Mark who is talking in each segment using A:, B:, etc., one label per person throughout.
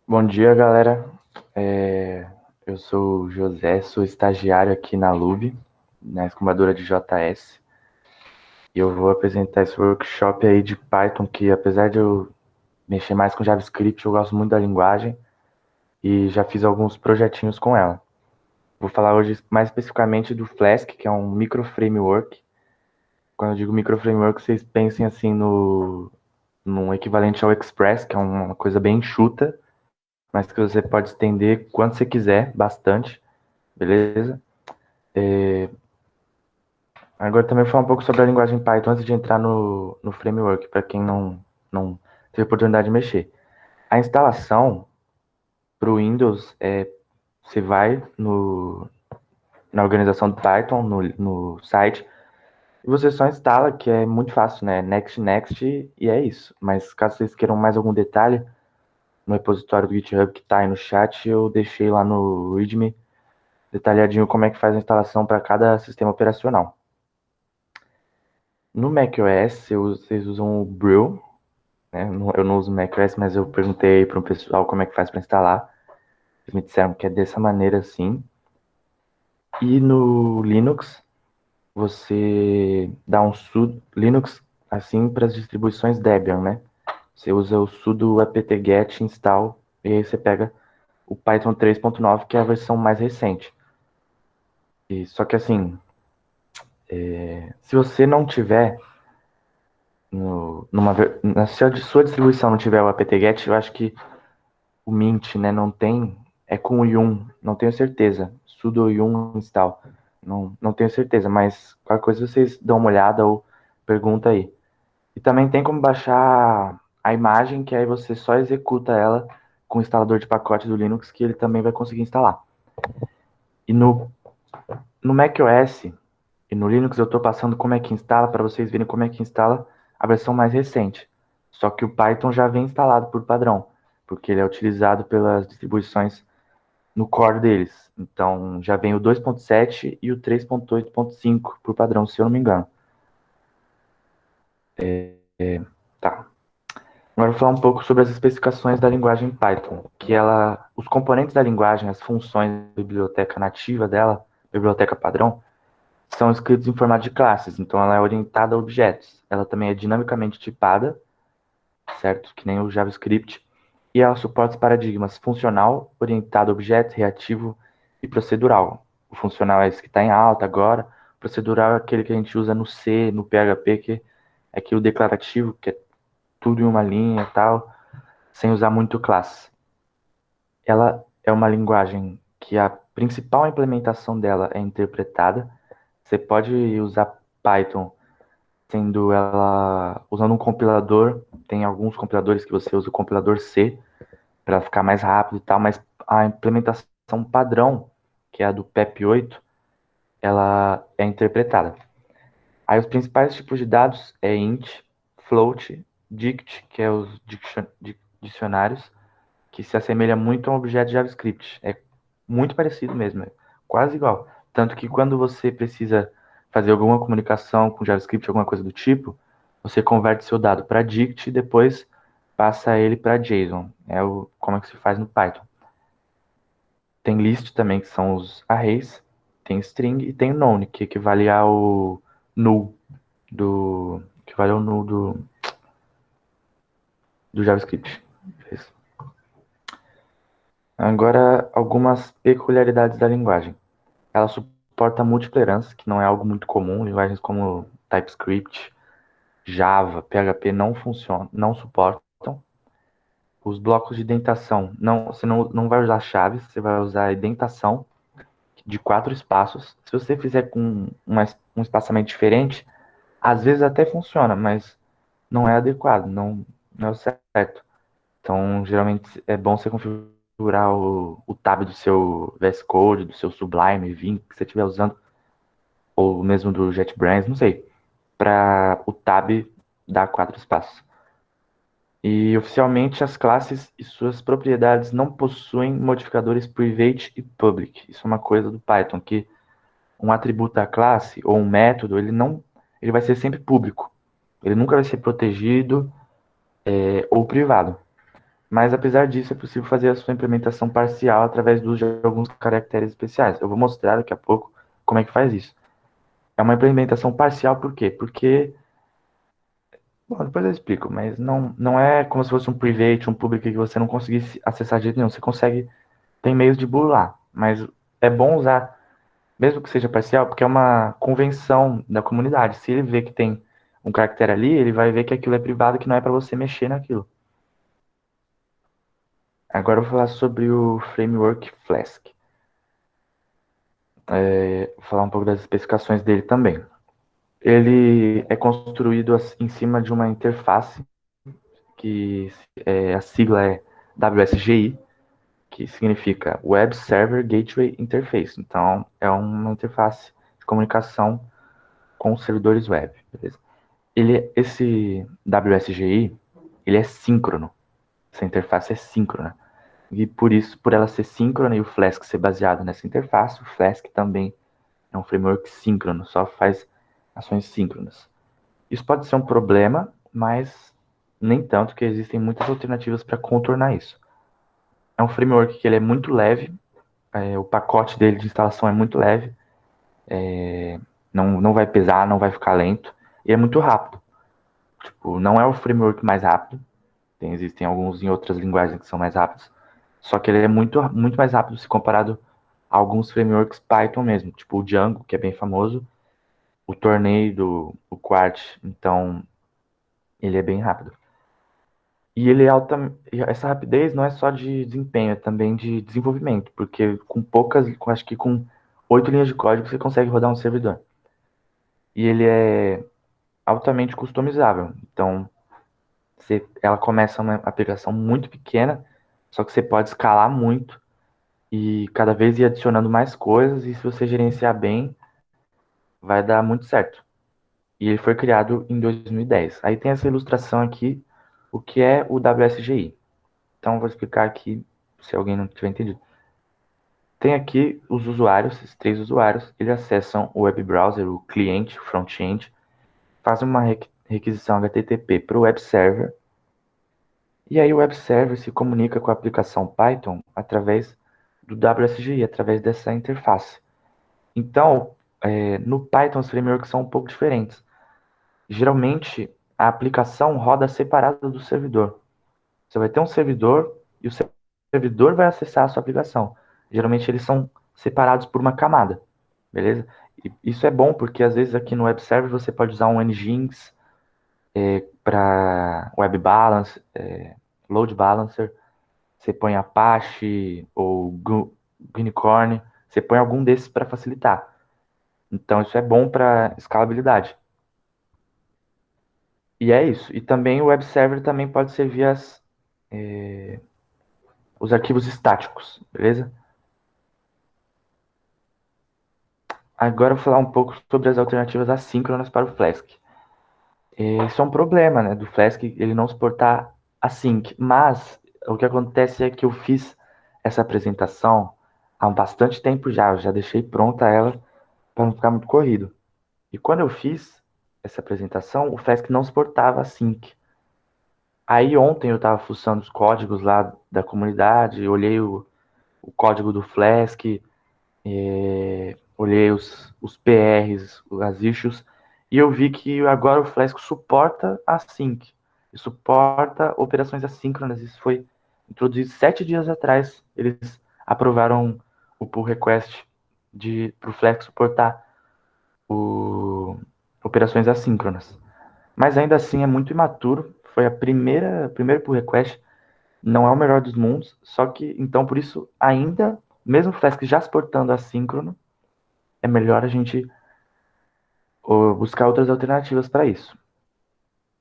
A: Bom dia, galera. Eu sou o José, sou estagiário aqui na Lube, na escumadora de JS, e eu vou apresentar esse workshop aí de Python, que apesar de eu mexer mais com JavaScript, eu gosto muito da linguagem e já fiz alguns projetinhos com ela. Vou falar hoje mais especificamente do Flask, que é um micro framework. Quando eu digo micro framework, vocês pensem assim num equivalente ao Express, que é uma coisa bem enxuta, mas que você pode estender quanto você quiser, bastante. Beleza? Agora também vou falar um pouco sobre a linguagem Python antes de entrar no framework, para quem não teve oportunidade de mexer. A instalação para o Windows você vai na organização do Python, no site, e você só instala, que é muito fácil, né? Next, next, e é isso. Mas caso vocês queiram mais algum detalhe, no repositório do GitHub que está aí no chat, eu deixei lá no README detalhadinho como é que faz a instalação para cada sistema operacional. No macOS, vocês usam o Brill, né? Eu não uso macOS, mas eu perguntei para o pessoal como é que faz para instalar. Eles me disseram que é dessa maneira assim. E no Linux, você dá um sudo Linux assim para as distribuições Debian, né? Você usa o sudo apt-get install e aí você pega o Python 3.9, que é a versão mais recente. E só que assim, se você não tiver se a sua distribuição não tiver o apt-get, eu acho que o Mint, né, não tem, é com o Yum, não tenho certeza. Sudo Yum install. Não tenho certeza, mas qualquer coisa vocês dão uma olhada ou pergunta aí. E também tem como baixar a imagem, que aí você só executa ela com o instalador de pacote do Linux, que ele também vai conseguir instalar. E no macOS e no Linux eu estou passando como é que instala, para vocês verem como é que instala a versão mais recente. Só que o Python já vem instalado por padrão, porque ele é utilizado pelas distribuições no core deles. Então já vem o 2.7 e o 3.8.5 por padrão, se eu não me engano. Tá. Agora eu vou falar um pouco sobre as especificações da linguagem Python, os componentes da linguagem, as funções da biblioteca nativa dela, biblioteca padrão, são escritos em formato de classes, então ela é orientada a objetos. Ela também é dinamicamente tipada, certo? Que nem o JavaScript. E ela suporta os paradigmas funcional, orientado a objetos, reativo e procedural. O funcional é esse que está em alta agora. O procedural é aquele que a gente usa no C, no PHP, que é aquilo declarativo, que é tudo em uma linha e tal, sem usar muito classe. Ela é uma linguagem que a principal implementação dela é interpretada. Você pode usar Python sendo ela usando um compilador. Tem alguns compiladores que você usa o compilador C para ficar mais rápido e tal, mas a implementação padrão, que é a do PEP 8, ela é interpretada. Aí os principais tipos de dados é int, float, dict, que é os dicionários, que se assemelha muito a um objeto de JavaScript. É muito parecido mesmo, é quase igual. Tanto que quando você precisa fazer alguma comunicação com JavaScript, alguma coisa do tipo, você converte seu dado para dict e depois passa ele para JSON. Como é que se faz no Python. Tem list também, que são os arrays, tem string e tem none, que equivale ao null do JavaScript. Agora, algumas peculiaridades da linguagem. Ela suporta multitolerância, que não é algo muito comum. Linguagens como TypeScript, Java, PHP não suportam. Os blocos de indentação, você não vai usar chaves, você vai usar a indentação de 4 espaços. Se você fizer com um espaçamento diferente, às vezes até funciona, mas não é adequado, não é o certo. Então, geralmente é bom você configurar o tab do seu VS Code, do seu Sublime, Vim, que você estiver usando, ou mesmo do JetBrains, não sei, para o tab dar 4 espaços. E oficialmente as classes e suas propriedades não possuem modificadores private e public. Isso é uma coisa do Python, que um atributo da classe ou um método, ele vai ser sempre público. Ele nunca vai ser protegido ou privado. Mas apesar disso, é possível fazer a sua implementação parcial através do uso de alguns caracteres especiais. Eu vou mostrar daqui a pouco como é que faz isso. É uma implementação parcial por quê? Porque, bom, depois eu explico, mas não é como se fosse um private, um public que você não conseguisse acessar de jeito nenhum. Você consegue, tem meios de burlar, mas é bom usar, mesmo que seja parcial, porque é uma convenção da comunidade. Se ele vê que tem um caractere ali, ele vai ver que aquilo é privado, que não é para você mexer naquilo. Agora eu vou falar sobre o framework Flask. Vou falar um pouco das especificações dele também. Ele é construído em cima de uma interface que a sigla é WSGI, que significa Web Server Gateway Interface. Então, é uma interface de comunicação com os servidores web, beleza? Esse WSGI, ele é síncrono. Essa interface é síncrona. E por isso, por ela ser síncrona e o Flask ser baseado nessa interface, o Flask também é um framework síncrono, só faz ações síncronas. Isso pode ser um problema, mas nem tanto, que existem muitas alternativas para contornar isso. É um framework que ele é muito leve, o pacote dele de instalação é muito leve, não vai pesar, não vai ficar lento, e é muito rápido. Tipo, não é o framework mais rápido, existem alguns em outras linguagens que são mais rápidos, só que ele é muito mais rápido se comparado a alguns frameworks Python mesmo, tipo o Django, que é bem famoso, o Tornado, o Quart, então ele é bem rápido. E ele é essa rapidez não é só de desempenho, é também de desenvolvimento, porque acho que com 8 linhas de código você consegue rodar um servidor. E ele é altamente customizável. Então, ela começa uma aplicação muito pequena, só que você pode escalar muito e cada vez ir adicionando mais coisas, e se você gerenciar bem, vai dar muito certo. E ele foi criado em 2010. Aí tem essa ilustração aqui, o que é o WSGI. Então, eu vou explicar aqui, se alguém não tiver entendido. Tem aqui os usuários, esses 3 usuários, eles acessam o web browser, o cliente, o front-end, fazem uma requisição HTTP para o web server, e aí o web server se comunica com a aplicação Python através do WSGI, através dessa interface. Então, no Python os frameworks são um pouco diferentes. Geralmente, a aplicação roda separada do servidor. Você vai ter um servidor e o servidor vai acessar a sua aplicação. Geralmente eles são separados por uma camada, beleza? E isso é bom porque às vezes aqui no web server você pode usar um Nginx para web balance, load balancer, você põe Apache ou Unicorn, você põe algum desses para facilitar. Então isso é bom para escalabilidade. E é isso. E também o web server também pode servir os arquivos estáticos, beleza? Agora eu vou falar um pouco sobre as alternativas assíncronas para o Flask. Isso é um problema, né, do Flask, ele não suportar async, mas o que acontece é que eu fiz essa apresentação há bastante tempo já, eu já deixei pronta ela para não ficar muito corrido. E quando eu fiz essa apresentação, o Flask não suportava async. Aí ontem eu estava fuçando os códigos lá da comunidade, olhei o código do Flask, olhei os PRs, as issues, e eu vi que agora o Flask suporta async, e suporta operações assíncronas. Isso foi introduzido 7 dias atrás. Eles aprovaram o pull request para o Flask suportar operações assíncronas. Mas ainda assim é muito imaturo. Foi primeiro pull request, não é o melhor dos mundos, só que então por isso ainda, mesmo o Flask já suportando assíncrono, é melhor a gente buscar outras alternativas para isso.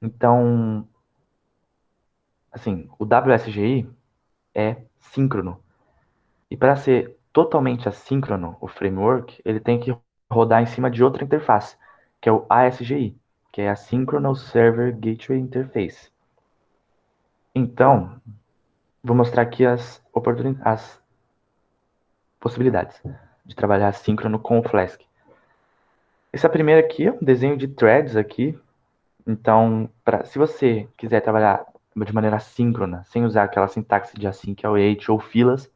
A: Então, assim, o WSGI é síncrono. E para ser totalmente assíncrono, o framework, ele tem que rodar em cima de outra interface, que é o ASGI, que é Asynchronous Server Gateway Interface. Então, vou mostrar aqui as possibilidades de trabalhar assíncrono com o Flask. Essa primeira aqui é um desenho de threads aqui. Então, se você quiser trabalhar de maneira assíncrona, sem usar aquela sintaxe de async await ou filas,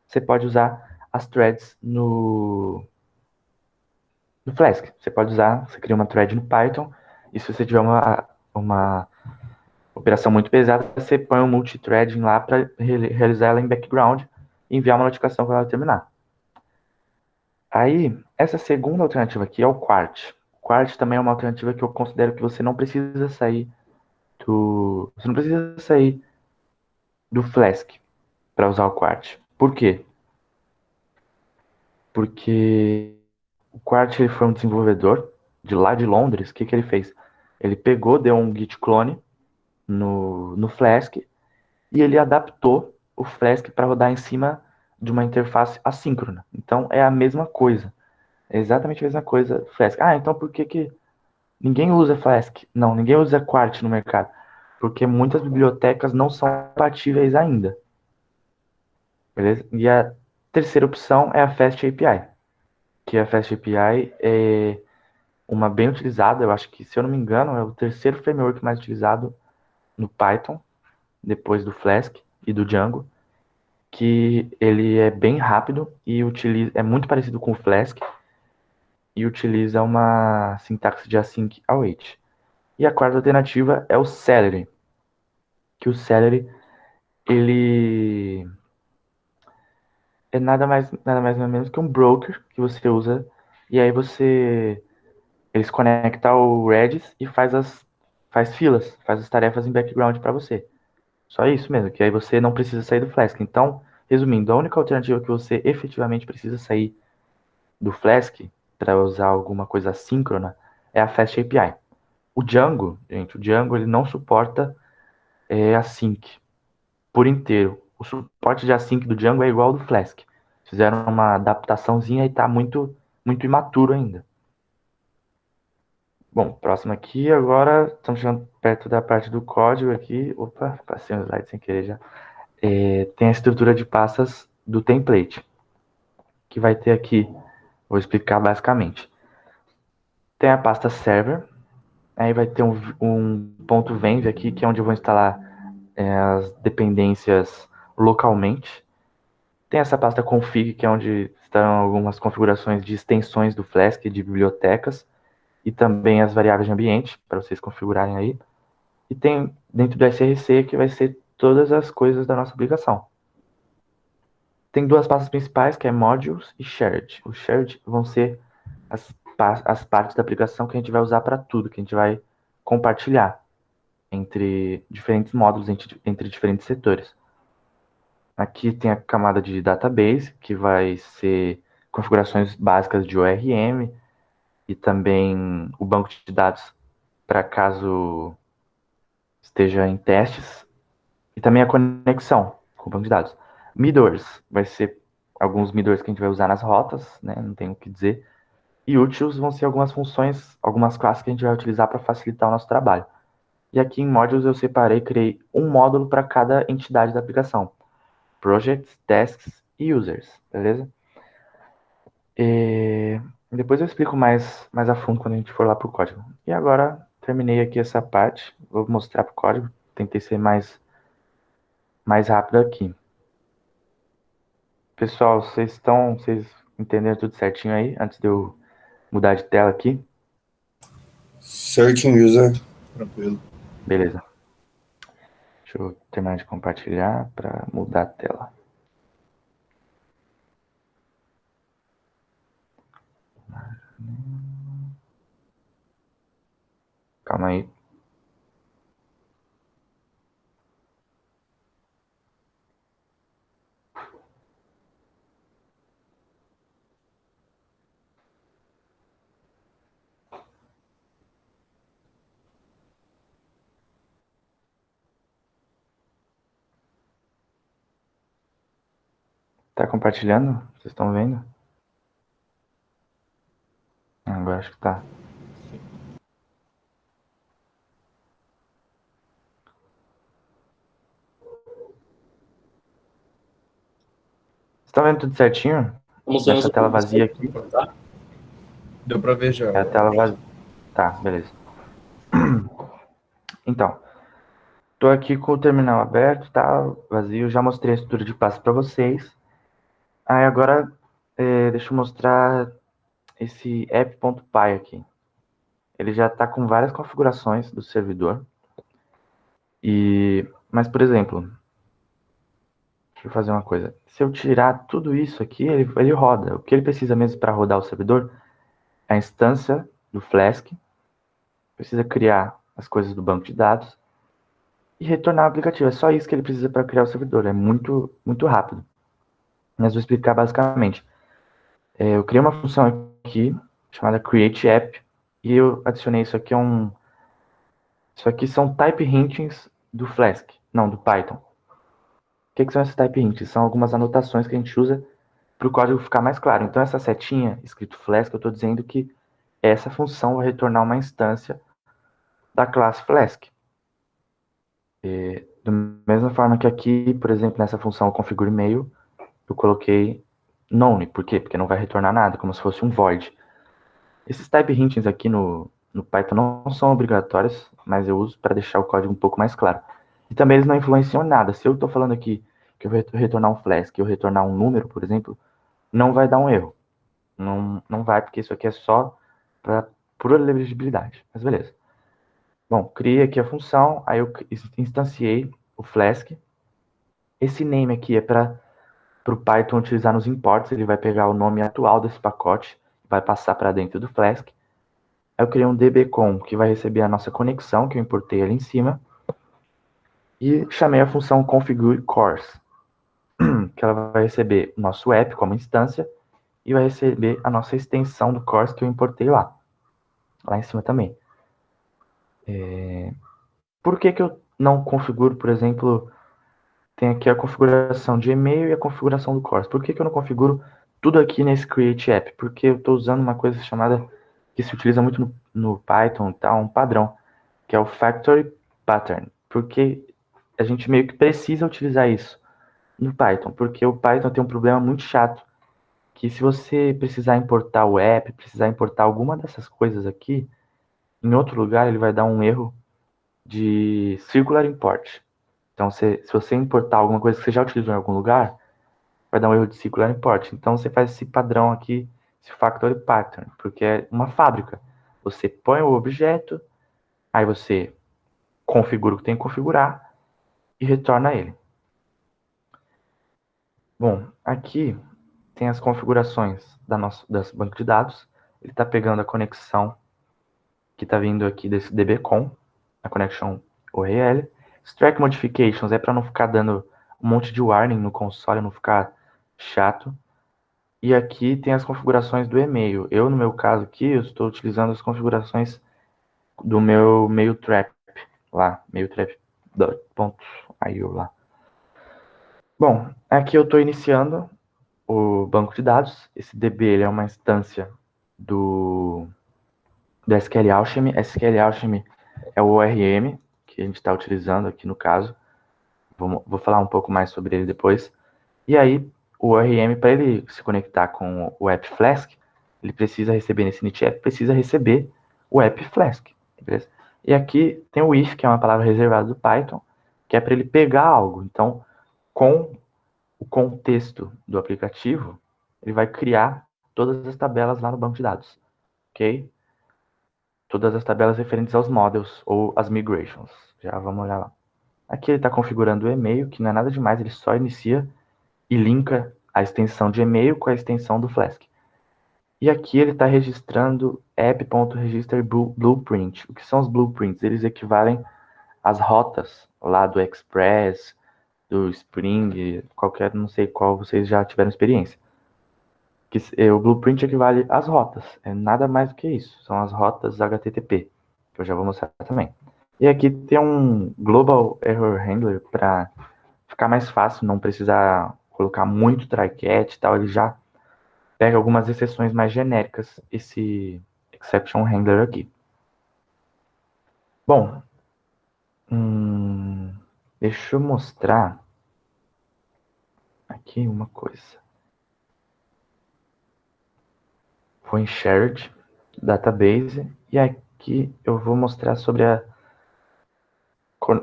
A: você pode usar as threads no Flask. Você pode usar, você cria uma thread no Python, e se você tiver uma operação muito pesada, você põe um multithreading lá para realizar ela em background e enviar uma notificação quando ela terminar. Aí, essa segunda alternativa aqui é o Quart. O Quart também é uma alternativa que eu considero que você não precisa sair do Flask para usar o Quart. Por quê? Porque o Quart ele foi um desenvolvedor de lá de Londres. O que, que ele fez? Ele pegou, deu um git clone no Flask e ele adaptou o Flask para rodar em cima de uma interface assíncrona. Então é a mesma coisa. É exatamente a mesma coisa Flask. Ah, então por que, que ninguém usa Flask? Não, ninguém usa Quart no mercado. Porque muitas bibliotecas não são compatíveis ainda. Beleza? E a terceira opção é a Fast API. Que a Fast API é uma bem utilizada, eu acho que, se eu não me engano, é o terceiro framework mais utilizado no Python, depois do Flask e do Django, que ele é bem rápido e é muito parecido com o Flask e utiliza uma sintaxe de async await. E a quarta alternativa é o Celery, que o Celery ele é nada mais nada menos que um broker que você usa e aí eles conectam ao Redis e faz filas, faz as tarefas em background para você. Só isso mesmo, que aí você não precisa sair do Flask. Então, resumindo, a única alternativa que você efetivamente precisa sair do Flask para usar alguma coisa assíncrona é a Fast API. O Django, gente, o Django ele não suporta async por inteiro. O suporte de async do Django é igual ao do Flask. Fizeram uma adaptaçãozinha e está muito, muito imaturo ainda. Bom, próximo aqui, agora estamos chegando perto da parte do código aqui. Opa, passei um slide sem querer já. Tem a estrutura de pastas do template, que vai ter aqui, vou explicar basicamente. Tem a pasta server, aí vai ter um ponto .venv aqui, que é onde eu vou instalar as dependências localmente. Tem essa pasta config, que é onde estão algumas configurações de extensões do Flask, de bibliotecas, e também as variáveis de ambiente, para vocês configurarem aí. E tem dentro do SRC, que vai ser todas as coisas da nossa aplicação. Tem duas pastas principais, que é Modules e Shared. Os Shared vão ser as partes da aplicação que a gente vai usar para tudo, que a gente vai compartilhar entre diferentes módulos, entre diferentes setores. Aqui tem a camada de database, que vai ser configurações básicas de ORM e também o banco de dados para caso esteja em testes e também a conexão com o banco de dados. Middlers vai ser alguns middlers que a gente vai usar nas rotas, né? Não tem o que dizer. E utils vão ser algumas funções, algumas classes que a gente vai utilizar para facilitar o nosso trabalho. E aqui em modules eu separei, criei um módulo para cada entidade da aplicação. Projects, Tasks e Users, beleza? Depois eu explico mais a fundo quando a gente for lá para o código. E agora, terminei aqui essa parte, vou mostrar para o código, tentei ser mais rápido aqui. Pessoal, vocês entenderam tudo certinho aí, antes de eu mudar de tela aqui?
B: Certinho, user. Tranquilo.
A: Beleza. Deixa eu terminar de compartilhar para mudar a tela. Calma aí. Tá compartilhando? Vocês estão vendo? Agora acho que tá. Você tá vendo tudo certinho? Nessa tela vazia aqui?
B: Deu para ver já.
A: É a tela vazia. Tá, beleza. Então, Estou aqui com o terminal aberto, tá vazio. Já mostrei a estrutura de passo para vocês. Aí agora, deixa eu mostrar esse app.py aqui. Ele já está com várias configurações do servidor. Mas, por exemplo, deixa eu fazer uma coisa. Se eu tirar tudo isso aqui, ele roda. O que ele precisa mesmo para rodar o servidor é a instância do Flask. Precisa criar as coisas do banco de dados e retornar o aplicativo. É só isso que ele precisa para criar o servidor. É muito, muito rápido. Mas vou explicar basicamente. Eu criei uma função aqui chamada createApp e eu adicionei isso aqui Isso aqui são type hintings do Flask, não, do Python. O que são esses type hintings? São algumas anotações que a gente usa para o código ficar mais claro. Então essa setinha escrito Flask, eu estou dizendo que essa função vai retornar uma instância da classe Flask. Da mesma forma que aqui, por exemplo, nessa função configure e-mail, eu coloquei none. Por quê? Porque não vai retornar nada, como se fosse um void. Esses type hintings aqui no Python não são obrigatórios, mas eu uso para deixar o código um pouco mais claro. E também eles não influenciam em nada. Se eu estou falando aqui que eu vou retornar um Flask, que eu retornar um número, por exemplo, não vai dar um erro. Não vai, porque isso aqui é só para pura legibilidade. Mas beleza. Bom, criei aqui a função, aí eu instanciei o Flask. Esse name aqui é para o Python utilizar nos imports. Ele vai pegar o nome atual desse pacote, vai passar para dentro do Flask. Aí eu criei um dbcon que vai receber a nossa conexão, que eu importei ali em cima. E chamei a função configure cores, que ela vai receber o nosso app como instância e vai receber a nossa extensão do cores que eu importei lá em cima também. Por que eu não configuro, por exemplo, tem aqui a configuração de e-mail e a configuração do cores. Por que eu não configuro tudo aqui nesse create app? Porque eu estou usando uma coisa chamada, que se utiliza muito no Python, tá? Um padrão, que é o factory pattern. Porque a gente meio que precisa utilizar isso no Python, porque o Python tem um problema muito chato, que se você precisar importar o app, precisar importar alguma dessas coisas aqui, em outro lugar ele vai dar um erro de circular import. Então, se você importar alguma coisa que você já utilizou em algum lugar, vai dar um erro de circular import. Então, você faz esse padrão aqui, esse factory pattern, porque é uma fábrica. Você põe o objeto, aí você configura o que tem que configurar e retorna ele. Bom, aqui tem as configurações das banco de dados. Ele está pegando a conexão que está vindo aqui desse dbcon, a connection URL. Stack modifications é para não ficar dando um monte de warning no console, não ficar chato. E aqui tem as configurações do e-mail. Eu, no meu caso aqui, eu estou utilizando as configurações do meu Mailtrap lá, mailtrap.io lá. Bom, aqui eu estou iniciando o banco de dados. Esse DB ele é uma instância do SQL Alchemy. SQL Alchemy é o ORM que a gente está utilizando aqui no caso. Vou falar um pouco mais sobre ele depois. E aí, o ORM, para ele se conectar com o app Flask, ele precisa receber nesse init app, precisa receber o app Flask. Beleza? E aqui tem o if, que é uma palavra reservada do Python, que é para ele pegar algo. Então, com o contexto do aplicativo, ele vai criar todas as tabelas lá no banco de dados. Ok? Todas as tabelas referentes aos models ou as migrations. Já vamos olhar lá. Aqui ele está configurando o e-mail, que não é nada demais, ele só inicia e linka a extensão de e-mail com a extensão do Flask. E aqui ele está registrando app.register blueprint. O que são os blueprints? Eles equivalem às rotas lá do Express, do Spring, qualquer, não sei qual vocês já tiveram experiência. O blueprint equivale às rotas, é nada mais do que isso, são as rotas HTTP, que eu já vou mostrar também. E aqui tem um Global Error Handler para ficar mais fácil, não precisar colocar muito try-catch e tal, ele já pega algumas exceções mais genéricas, esse Exception Handler aqui. Bom, deixa eu mostrar aqui uma coisa. Vou em Shared Database e aqui eu vou mostrar sobre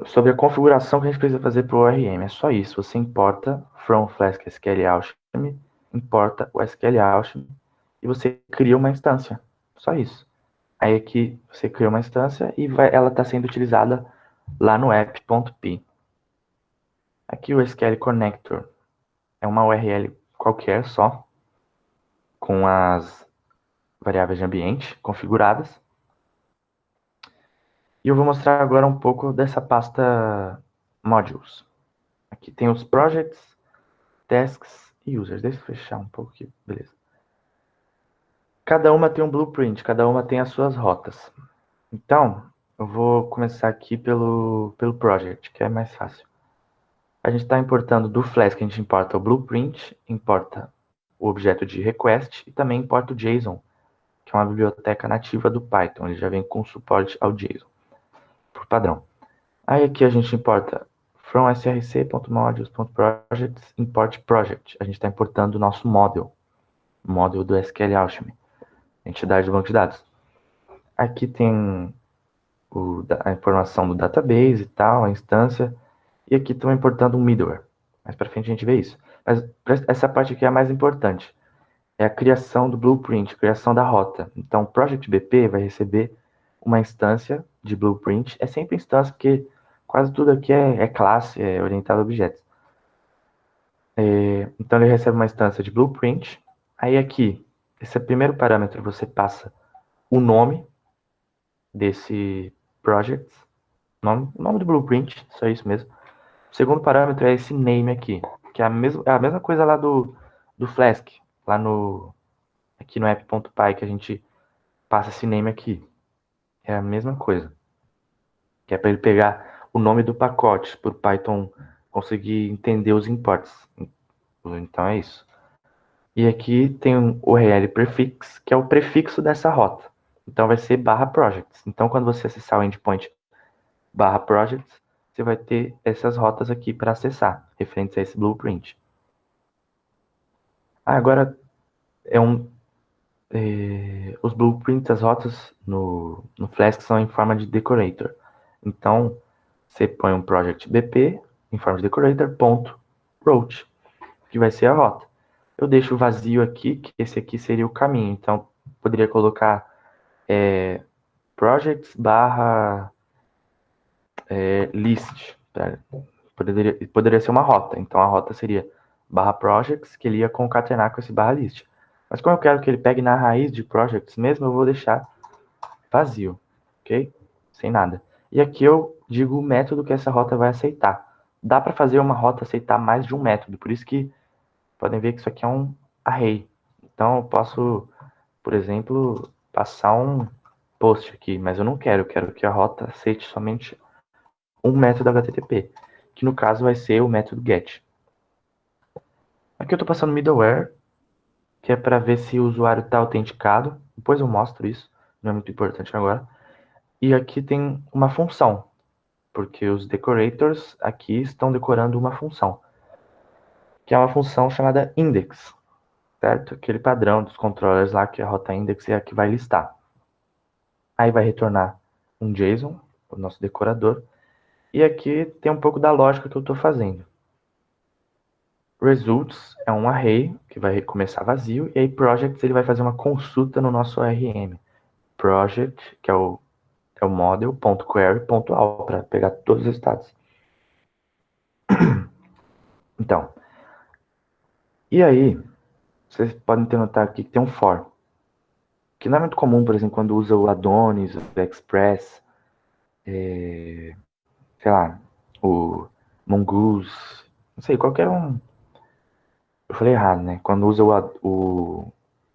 A: sobre a configuração que a gente precisa fazer para o ORM. É só isso. Você importa from Flask SQL Alchemy, importa o SQL Alchemy e você cria uma instância. Só isso. Aí aqui você cria uma instância e ela está sendo utilizada lá no app.py. Aqui o SQL Connector é uma URL qualquer só, com as variáveis de ambiente configuradas. E eu vou mostrar agora um pouco dessa pasta modules. Aqui tem os projects, tasks e users. Deixa eu fechar um pouco aqui, beleza. Cada uma tem um blueprint, cada uma tem as suas rotas. Então, eu vou começar aqui pelo project, que é mais fácil. A gente está importando do Flask, a gente importa o blueprint, importa o objeto de request e também importa o JSON, que é uma biblioteca nativa do Python. Ele já vem com suporte ao JSON, por padrão. Aí aqui a gente importa from src.modules.projects import project. A gente está importando o nosso model do SQL Alchemy, entidade do banco de dados. Aqui tem a informação do database e tal, a instância. E aqui estão importando um middleware. Mais para frente a gente vê isso. Mas essa parte aqui é a mais importante. É a criação do blueprint, criação da rota. Então, o Project BP vai receber uma instância de blueprint. É sempre instância, porque quase tudo aqui é classe, é orientado a objetos. Então, ele recebe uma instância de blueprint. Aí aqui, esse primeiro parâmetro, você passa o nome desse project, o nome do blueprint, só isso mesmo. O segundo parâmetro é esse name aqui, que é a mesma coisa lá do Flask, lá aqui no app.py, que a gente passa esse name aqui. É a mesma coisa. Que é para ele pegar o nome do pacote, para o Python conseguir entender os imports. Então é isso. E aqui tem um URL prefix, que é o prefixo dessa rota. Então vai ser /projects. Então quando você acessar o endpoint /projects, você vai ter essas rotas aqui para acessar, referentes a esse blueprint. Agora, os blueprints, as rotas no Flask são em forma de decorator. Então, você põe um project BP em forma de decorator, ponto, route, que vai ser a rota. Eu deixo vazio aqui, que esse aqui seria o caminho. Então, poderia colocar projects barra list. Poderia ser uma rota. Então, a rota seria /projects, que ele ia concatenar com esse /list. Mas como eu quero que ele pegue na raiz de projects mesmo, eu vou deixar vazio, ok? Sem nada. E aqui eu digo o método que essa rota vai aceitar. Dá para fazer uma rota aceitar mais de um método, por isso que podem ver que isso aqui é um array. Então eu posso, por exemplo, passar um post aqui, mas eu não quero, eu quero que a rota aceite somente um método HTTP, que no caso vai ser o método get. Aqui eu estou passando middleware, que é para ver se o usuário está autenticado. Depois eu mostro isso, não é muito importante agora. E aqui tem uma função, porque os decorators aqui estão decorando uma função, que é uma função chamada index, certo? Aquele padrão dos controllers lá, que a rota index é a que vai listar. Aí vai retornar um JSON, o nosso decorador, e aqui tem um pouco da lógica que eu estou fazendo. Results é um array que vai começar vazio, e aí projects ele vai fazer uma consulta no nosso ORM. Project, que é o model.query.all, para pegar todos os resultados. Então, e aí, vocês podem ter notado aqui que tem um for, que não é muito comum, por exemplo, quando usa o Adonis, o Express, sei lá, o Mongoose, não sei, qualquer um. Eu falei errado, né? Quando usa o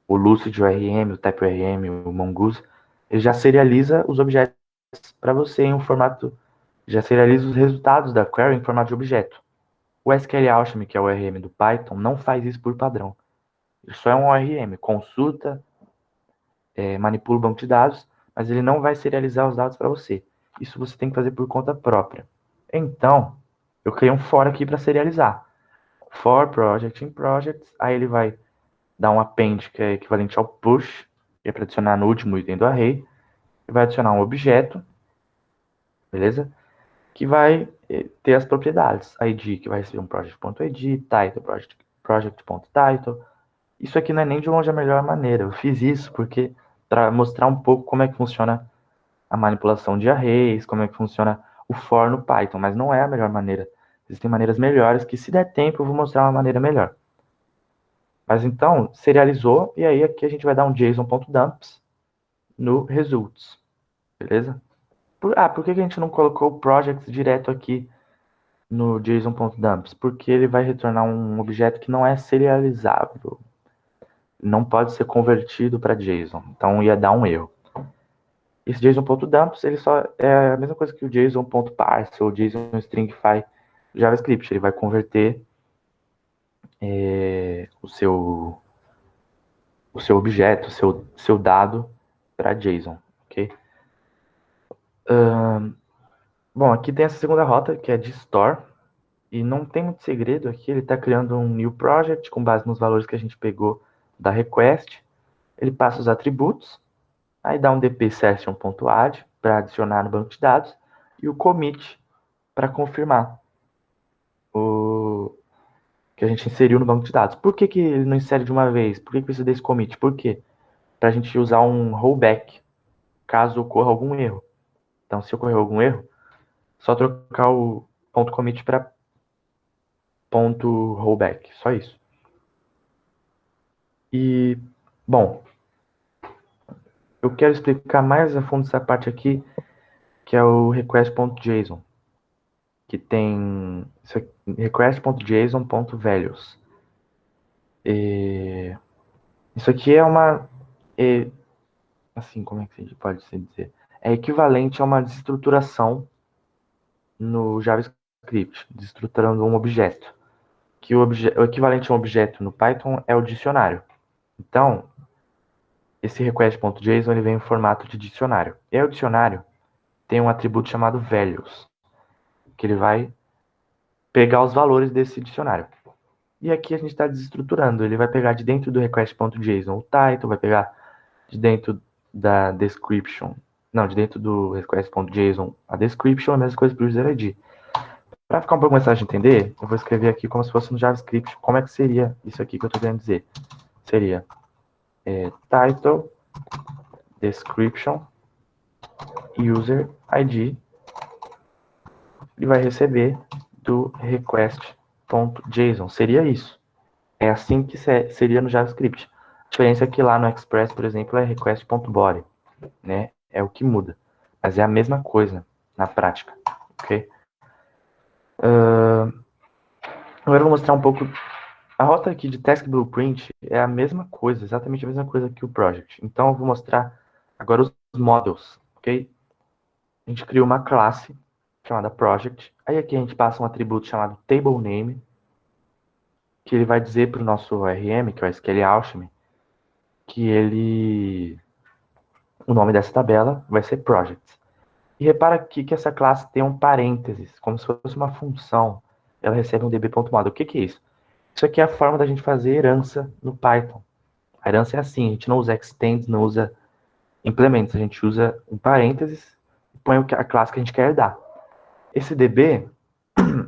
A: Lucid ORM, o Type ORM, o Mongoose, ele já serializa os objetos para você em um formato, já serializa os resultados da query em formato de objeto. O SQL Alchemy, que é o ORM do Python, não faz isso por padrão. Ele só é um ORM, consulta, manipula o banco de dados, mas ele não vai serializar os dados para você. Isso você tem que fazer por conta própria. Então, eu criei um for aqui para serializar. For project in projects, aí ele vai dar um append que é equivalente ao push, que é para adicionar no último item do array, e vai adicionar um objeto, beleza? que vai ter as propriedades. ID, que vai receber um project.id, title, project.title. Isso aqui não é nem de longe a melhor maneira. Eu fiz isso porque para mostrar um pouco como é que funciona a manipulação de arrays, como é que funciona o for no Python, mas não é a melhor maneira. Existem maneiras melhores que, se der tempo, eu vou mostrar uma maneira melhor. Mas então, serializou, e aí aqui a gente vai dar um json.dumps no results, beleza? Por que a gente não colocou o projects direto aqui no json.dumps? Porque ele vai retornar um objeto que não é serializável. Não pode ser convertido para JSON, então ia dar um erro. Esse JSON.dumps, ele só é a mesma coisa que o JSON.parse ou JSON.stringify do JavaScript. Ele vai converter o seu objeto, o seu dado para JSON, ok? Bom, aqui tem essa segunda rota, que é de store, e não tem muito segredo aqui. Ele está criando um new project com base nos valores que a gente pegou da request. Ele passa os atributos, aí dá um dp session.add para adicionar no banco de dados, e o commit para confirmar o que a gente inseriu no banco de dados. Por que ele não insere de uma vez? Por que precisa desse commit? Por quê? Para a gente usar um rollback, caso ocorra algum erro. Então, se ocorrer algum erro, só trocar o ponto commit para ponto rollback. Só isso. E, bom, eu quero explicar mais a fundo essa parte aqui, que é o request.json, que tem request.json.values. Isso aqui é uma, assim, como é que a gente pode se dizer? É equivalente a uma desestruturação no JavaScript, desestruturando um objeto. Que o equivalente a um objeto no Python é o dicionário. Então, esse request.json ele vem em formato de dicionário. E aí o dicionário tem um atributo chamado values, que ele vai pegar os valores desse dicionário. E aqui a gente está desestruturando. Ele vai pegar de dentro do request.json o title, vai pegar de dentro da description, não, de dentro do request.json a description, a mesma coisa para o user ID. Para ficar um pouco mais fácil de entender, eu vou escrever aqui como se fosse no JavaScript. Como é que seria isso aqui que eu estou querendo dizer? Seria title, description, user ID, ele vai receber do request.json. Seria isso. É assim que seria no JavaScript. A diferença é que lá no Express, por exemplo, é request.body, né? É o que muda. Mas é a mesma coisa na prática, ok? Agora eu vou mostrar um pouco. A rota aqui de Task Blueprint é a mesma coisa, exatamente a mesma coisa que o Project. Então eu vou mostrar agora os models, ok? A gente criou uma classe chamada Project. Aí aqui a gente passa um atributo chamado TableName, que ele vai dizer para o nosso ORM, que é o SQL Alchemy, que o nome dessa tabela vai ser Projects. E repara aqui que essa classe tem um parênteses, como se fosse uma função. Ela recebe um db.model. O que é isso? Isso aqui é a forma da gente fazer herança no Python. A herança é assim, a gente não usa extends, não usa implementos, a gente usa um parênteses e põe a classe que a gente quer herdar. Esse db,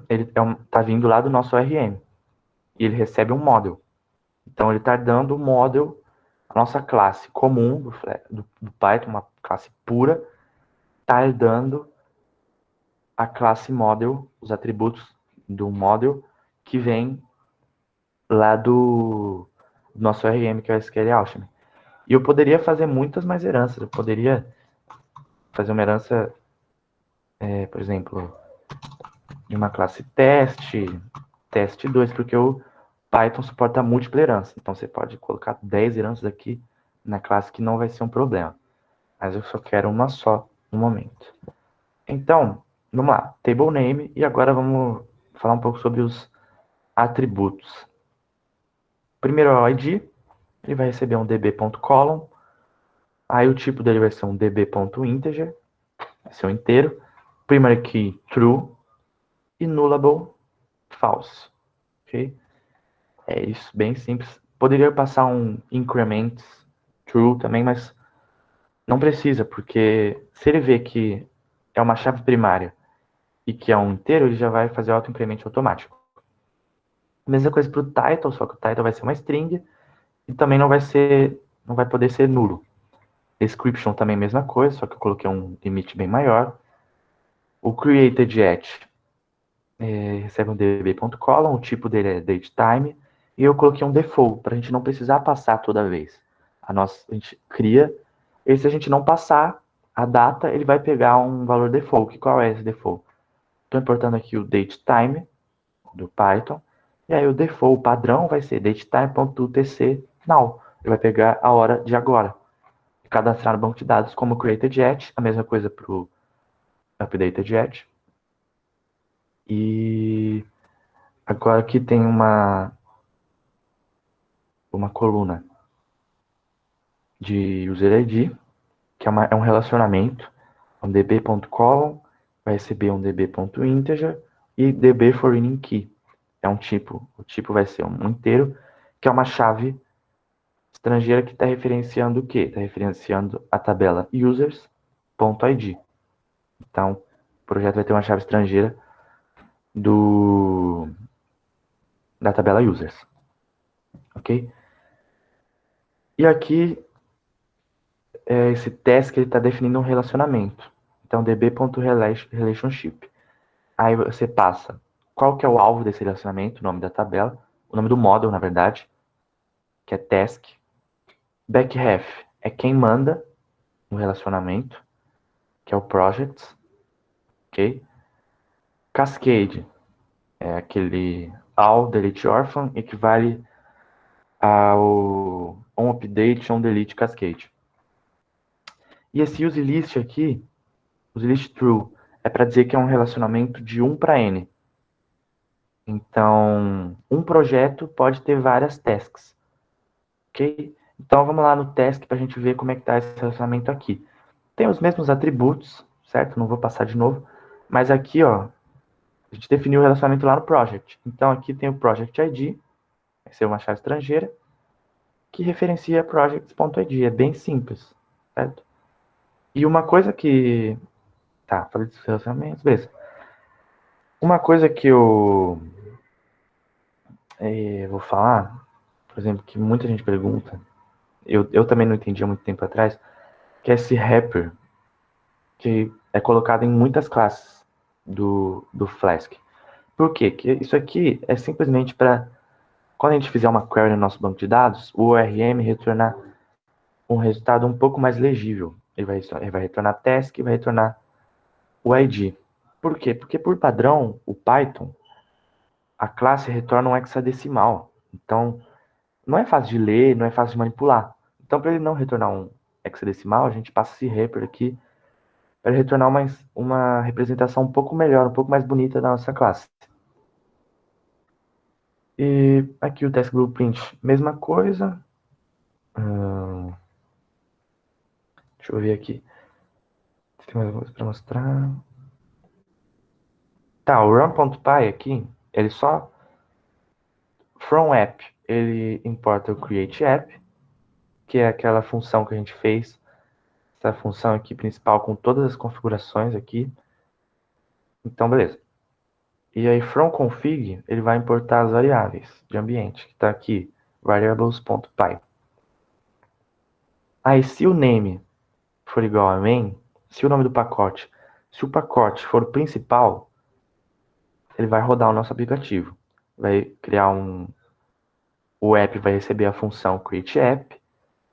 A: ele tá vindo lá do nosso ORM, e ele recebe um model. Então ele está dando o model, a nossa classe comum do Python, uma classe pura, está herdando a classe model, os atributos do model que vem lá do nosso ORM, que é o SQL Alchemy. E eu poderia fazer muitas mais heranças. Eu poderia fazer uma herança, por exemplo, de uma classe teste 2, porque o Python suporta múltipla herança. Então você pode colocar 10 heranças aqui na classe que não vai ser um problema. Mas eu só quero uma só no momento. Então, vamos lá. Table name. E agora vamos falar um pouco sobre os atributos. Primeiro é o ID. Ele vai receber um db.column. Aí o tipo dele vai ser um db.integer. Vai ser um inteiro. Primary key, true. E nullable, false. Ok? É isso, bem simples. Poderia passar um increment true também, mas não precisa, porque se ele vê que é uma chave primária e que é um inteiro, ele já vai fazer o auto-incremento automático. Mesma coisa para o title, só que o title vai ser uma string e também não vai poder ser nulo. Description também mesma coisa, só que eu coloquei um limite bem maior. O created@, recebe um db.column, o tipo dele é datetime, e eu coloquei um default, para a gente não precisar passar toda vez. A gente cria, e se a gente não passar a data, ele vai pegar um valor default. Qual é esse default? Estou importando aqui o datetime do Python, e aí o default padrão vai ser datetime.utc now. Ele vai pegar a hora de agora. Cadastrar no banco de dados como created@, a mesma coisa para o updated@. E agora aqui tem uma coluna de user ID, que é um relacionamento, um db.column, vai receber um db.integer e db foreign key. É um tipo, o tipo vai ser um inteiro, que é uma chave estrangeira que está referenciando o quê? Está referenciando a tabela users.id. Então, o projeto vai ter uma chave estrangeira da tabela users. Ok? E aqui, esse task ele está definindo um relacionamento. Então, db.relationship. Aí você passa qual que é o alvo desse relacionamento, o nome da tabela, o nome do model, na verdade, que é task. Backref é quem manda no relacionamento, que é o project, ok? Cascade é aquele all delete orphan equivale ao on update on delete cascade. E esse use list aqui, use list true, é para dizer que é um relacionamento de 1 para n. Então, um projeto pode ter várias tasks, ok? Então, vamos lá no task para a gente ver como é que está esse relacionamento aqui. Tem os mesmos atributos, certo? Não vou passar de novo. Mas aqui, ó, a gente definiu o relacionamento lá no project. Então, aqui tem o project ID, vai ser uma chave estrangeira, que referencia projects.id. É bem simples, certo? E uma coisa que... Tá, falei dos relacionamentos, beleza. Uma coisa que eu vou falar, por exemplo, que muita gente pergunta, eu também não entendi há muito tempo atrás, que é esse wrapper, que é colocado em muitas classes do Flask. Por quê? Que isso aqui é simplesmente para, quando a gente fizer uma query no nosso banco de dados, o ORM retornar um resultado um pouco mais legível. Ele vai retornar task e vai retornar o ID. Por quê? Porque por padrão, o Python, a classe retorna um hexadecimal. Então, não é fácil de ler, não é fácil de manipular. Então, para ele não retornar um hexadecimal, a gente passa esse wrapper aqui para retornar uma representação um pouco melhor, um pouco mais bonita da nossa classe. E aqui o Task Blueprint, mesma coisa. Deixa eu ver aqui. Se tem mais alguma coisa para mostrar. Tá, o run.py aqui, ele só... From app, ele importa o create app, que é aquela função que a gente fez. Essa função aqui principal com todas as configurações aqui. Então, beleza. E aí, from config, ele vai importar as variáveis de ambiente, que está aqui, variables.py. Aí, se o name for igual a main, se o nome do pacote, se o pacote for o principal, ele vai rodar o nosso aplicativo. Vai criar o app vai receber a função createApp,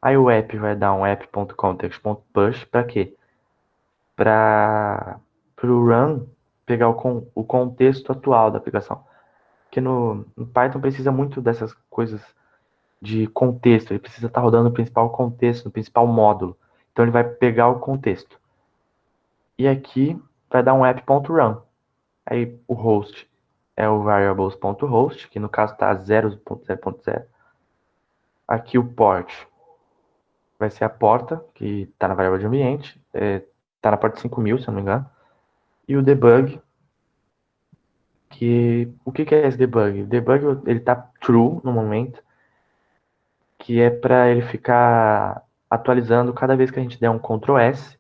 A: aí o app vai dar um app.context.push para quê? Para o run pegar o contexto atual da aplicação. Porque no Python precisa muito dessas coisas de contexto, ele precisa estar rodando no principal contexto, no principal módulo. Então ele vai pegar o contexto. E aqui vai dar um app.run. Aí o host é o variables.host, que no caso está 0.0.0. Aqui o port vai ser a porta, que está na variável de ambiente. Está na porta 5000, se eu não me engano. E o debug, o que é esse debug? O debug ele está true no momento, que é para ele ficar atualizando cada vez que a gente der um Ctrl+S,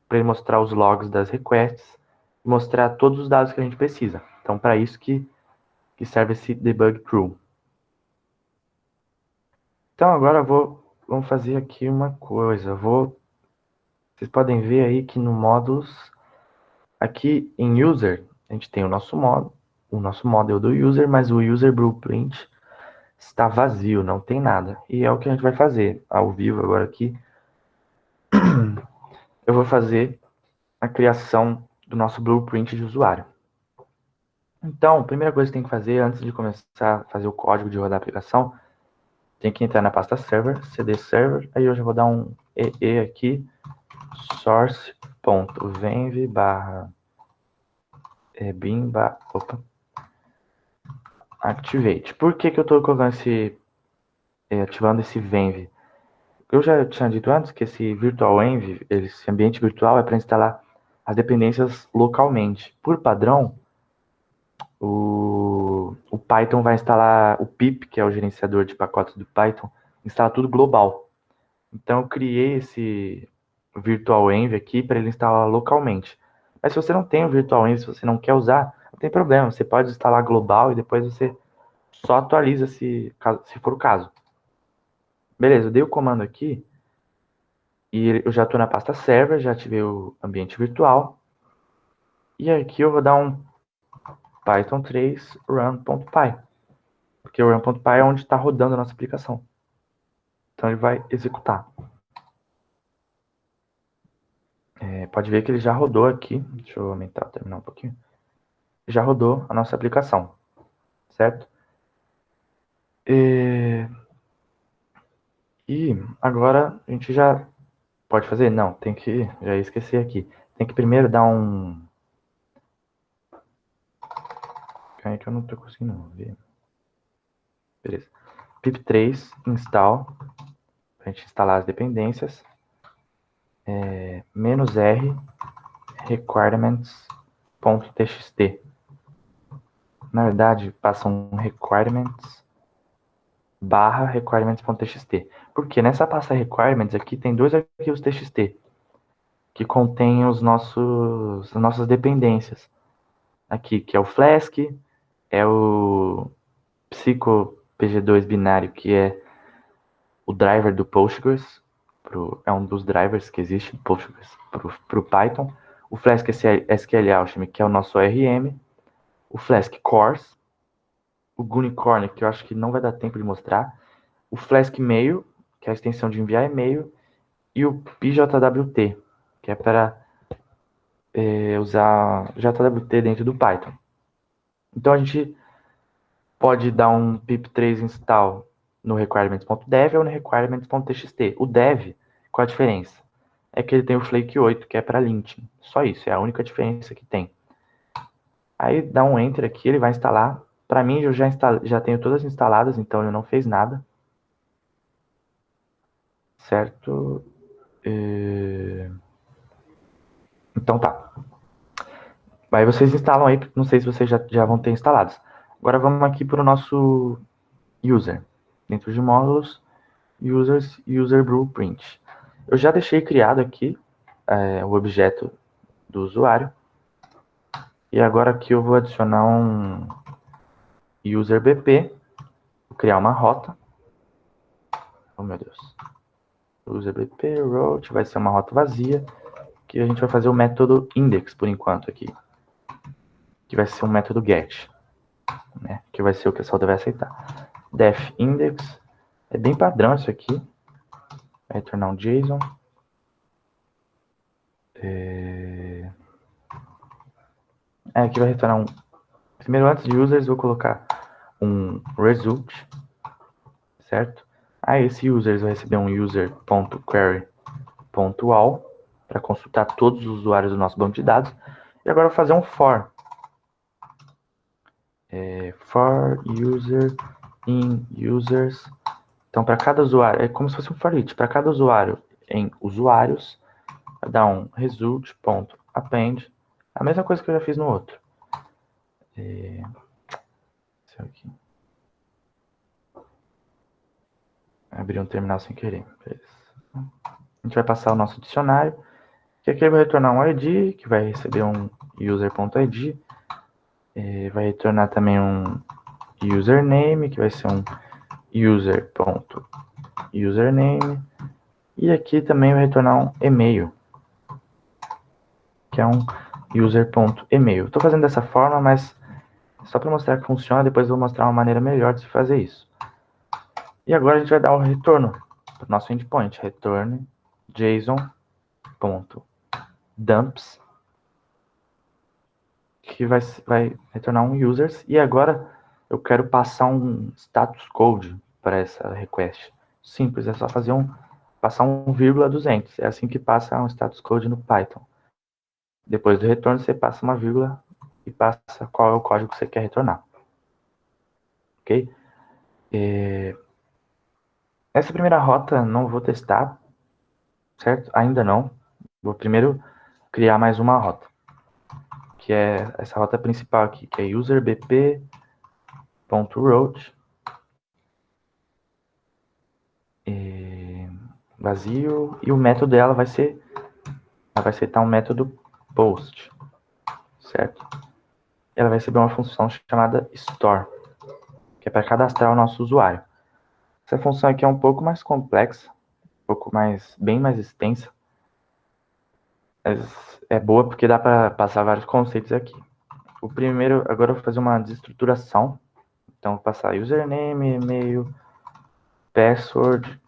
A: para ele mostrar os logs das requests. e mostrar todos os dados que a gente precisa. Então, para isso que serve esse debug true. Então, agora vamos fazer aqui uma coisa. Vocês podem ver aí que no módulos, aqui em user, a gente tem o nosso model do user, mas o user blueprint está vazio, não tem nada. E é o que a gente vai fazer ao vivo agora aqui. Eu vou fazer a criação do nosso blueprint de usuário. Então, a primeira coisa que tem que fazer antes de começar a fazer o código de rodar a aplicação, tem que entrar na pasta server, cd server, aí eu já vou dar um ee aqui, source.venv barra bin activate. Por que eu estou colocando ativando esse venv? Eu já tinha dito antes que esse virtual env, esse ambiente virtual é para instalar as dependências localmente. Por padrão, o Python vai instalar o pip, que é o gerenciador de pacotes do Python, instala tudo global. Então eu criei esse virtual env aqui para ele instalar localmente. Mas se você não tem o virtual env, se você não quer usar, não tem problema, você pode instalar global e depois você só atualiza se for o caso. Beleza, eu dei o comando aqui e eu já estou na pasta server, já ativei o ambiente virtual. E aqui eu vou dar um python 3 run.py, porque o run.py é onde está rodando a nossa aplicação. Então ele vai executar. Pode ver que ele já rodou aqui. Deixa eu aumentar, terminar um pouquinho. Já rodou a nossa aplicação, certo? E agora a gente já pode fazer? Não, tem que, já esqueci aqui. Tem que primeiro dar um... Calma aí que eu não tô conseguindo ver. Beleza. pip3 install, pra gente instalar as dependências. -r requirements.txt. Na verdade, passa um requirements barra requirements.txt. Porque nessa pasta requirements aqui tem dois arquivos txt que contém as nossas dependências. Aqui, que é o Flask, é o Psycho PG2 binário, que é o driver do Postgres, é um dos drivers que existe do Postgres para o Python. O Flask SQL Alchemy, que é o nosso ORM. O Flask Cores. O Gunicorn, que eu acho que não vai dar tempo de mostrar. O Flask Mail, que é a extensão de enviar e-mail. E o PJWT, que é para usar JWT dentro do Python. Então a gente pode dar um pip3 install no requirements.dev ou no requirements.txt. O dev, qual a diferença? É que ele tem o Flake 8, que é para linting. Só isso, é a única diferença que tem. Aí dá um enter aqui, ele vai instalar. Para mim, eu já tenho todas instaladas, então ele não fez nada. Certo? Então tá. Aí vocês instalam aí, não sei se vocês já vão ter instalados. Agora vamos aqui para o nosso user. Dentro de módulos, users, user blueprint. Eu já deixei criado aqui o objeto do usuário. E agora aqui eu vou adicionar um user BP. Vou criar uma rota. Oh, meu Deus. User BP, route, vai ser uma rota vazia. Que a gente vai fazer o método index por enquanto aqui. Que vai ser um método get. Né? Que vai ser o que a solda vai aceitar. Def index. É bem padrão isso aqui. Vai retornar um JSON. Aqui vai retornar um... Primeiro, antes de users, vou colocar um result. Certo? Aí esse users vai receber um user.query.all para consultar todos os usuários do nosso banco de dados. E agora eu vou fazer um for. For user in users. Então, para cada usuário, é como se fosse um for each. Para cada usuário em usuários, vai dar um result.append. A mesma coisa que eu já fiz no outro. Isso aqui. Abri um terminal sem querer. A gente vai passar o nosso dicionário. Que aqui vai retornar um ID, que vai receber um user.id. Vai retornar também um username, que vai ser um user.username. E aqui também vai retornar um e-mail, que é um user.email. Estou fazendo dessa forma, mas só para mostrar que funciona, depois eu vou mostrar uma maneira melhor de se fazer isso. E agora a gente vai dar um retorno para o nosso endpoint. Return json.dumps, que vai retornar um users. E agora eu quero passar um status code para essa request. Simples, é só passar um vírgula 200. É assim que passa um status code no Python. Depois do retorno, você passa uma vírgula e passa qual é o código que você quer retornar. Ok? Essa primeira rota não vou testar, certo? Ainda não. Vou primeiro criar mais uma rota, que é essa rota principal aqui, que é userbp.route vazio, e o método dela vai ser um método post, certo? Ela vai receber uma função chamada store, que é para cadastrar o nosso usuário. Essa função aqui é um pouco mais complexa, bem mais extensa, mas é boa porque dá para passar vários conceitos aqui. O primeiro, agora eu vou fazer uma desestruturação. Então, vou passar username, e-mail, password,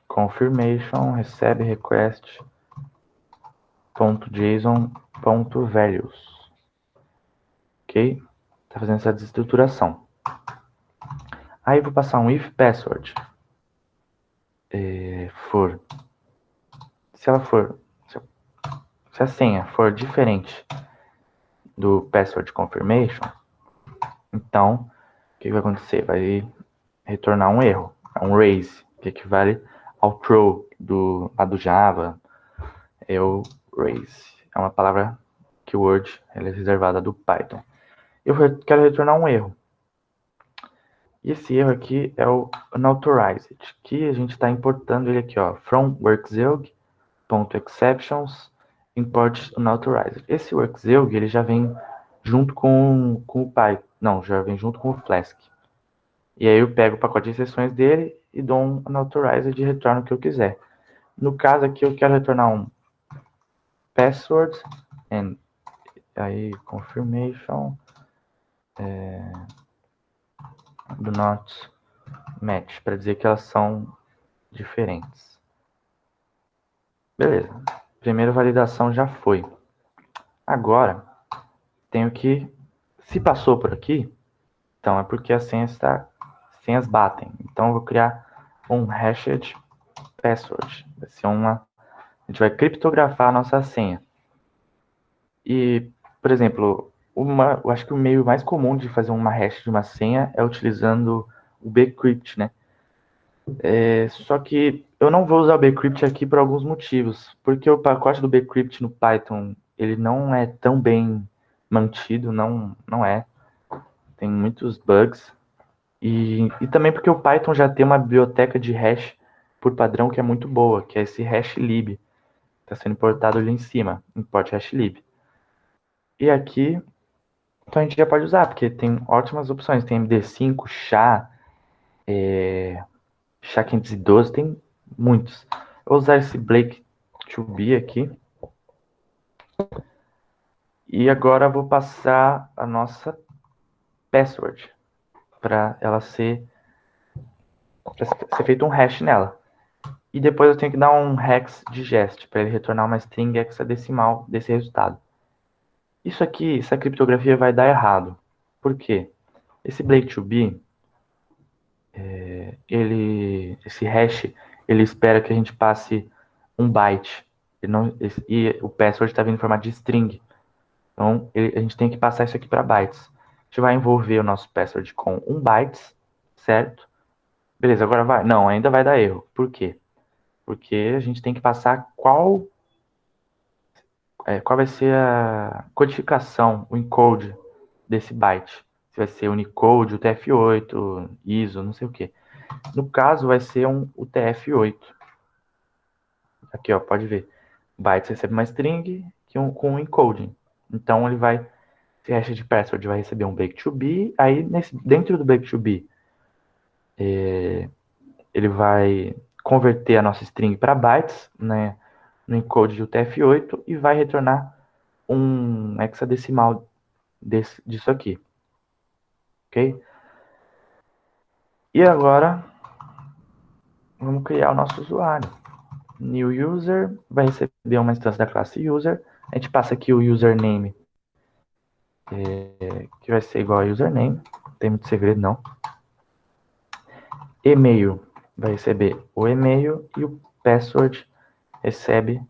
A: confirmation, recebe request, .json.values. Ok? Tá fazendo essa desestruturação. Aí, vou passar um if password. Se a senha for diferente do password confirmation, então, o que vai acontecer? Vai retornar um erro, um raise, que equivale ao throw lá do Java. O raise é uma palavra keyword, ela é reservada do Python. Eu quero retornar um erro. E esse erro aqui é o unauthorized, que a gente está importando ele aqui, ó, from workzeug.exceptions import unauthorized. Esse workzeug ele já vem junto com o Python, não, já vem junto com o Flask. E aí eu pego o pacote de exceções dele e dou um unauthorized e retorno o que eu quiser. No caso aqui eu quero retornar um password and aí confirmation do not match, para dizer que elas são diferentes. Beleza. Primeira validação já foi. Agora tenho que, se passou por aqui, então é porque as senhas senhas batem. Então eu vou criar um hashed password. Vai ser a gente vai criptografar a nossa senha. E, por exemplo, eu acho que o meio mais comum de fazer uma hash de uma senha é utilizando o bcrypt, né? Só que eu não vou usar o bcrypt aqui por alguns motivos. Porque o pacote do bcrypt no Python, ele não é tão bem mantido, não é. Tem muitos bugs. E também porque o Python já tem uma biblioteca de hash por padrão que é muito boa, que é esse hashlib. Está sendo importado ali em cima, import hashlib. E aqui, então a gente já pode usar, porque tem ótimas opções. Tem MD5, SHA-512, tem muitos. Eu vou usar esse Blake2B aqui. E agora eu vou passar a nossa password para ela ser feito um hash nela. E depois eu tenho que dar um hex digest para ele retornar uma string hexadecimal desse resultado. Isso aqui, essa criptografia vai dar errado. Por quê? Esse Blake2B, esse hash, ele espera que a gente passe um byte. E o password está vindo em formato de string. Então, a gente tem que passar isso aqui para bytes. A gente vai envolver o nosso password com 1 bytes, certo? Beleza, agora vai? Não, ainda vai dar erro. Por quê? Porque a gente tem que passar qual vai ser a codificação, o encode desse byte. Se vai ser Unicode, UTF-8, ISO, não sei o que. No caso, vai ser um UTF-8. Aqui, ó, pode ver. Bytes recebe uma string com um encoding. Então, ele vai, esse hash de password vai receber um break to be, aí dentro do break to be, ele vai converter a nossa string para bytes, né, no encode de UTF-8 e vai retornar um hexadecimal disso aqui, ok? E agora, vamos criar o nosso usuário. New user, vai receber uma instância da classe user. A gente passa aqui o username, que vai ser igual a username. Não tem muito segredo, não. E-mail, vai receber o e-mail e o password recebe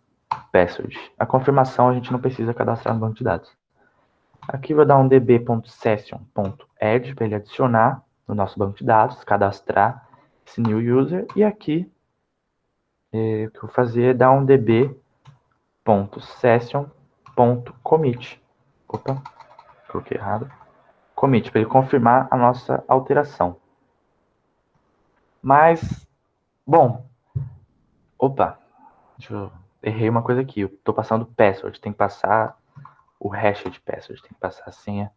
A: password. A confirmação a gente não precisa cadastrar no banco de dados. Aqui vou dar um db.session.add para ele adicionar no nosso banco de dados, cadastrar esse new user. E aqui, o que eu vou fazer é dar um db.session.commit. Opa, coloquei errado. Commit, para ele confirmar a nossa alteração. Mas, bom, errei uma coisa aqui. Eu estou passando o password, tem que passar o hash de password, tem que passar a senha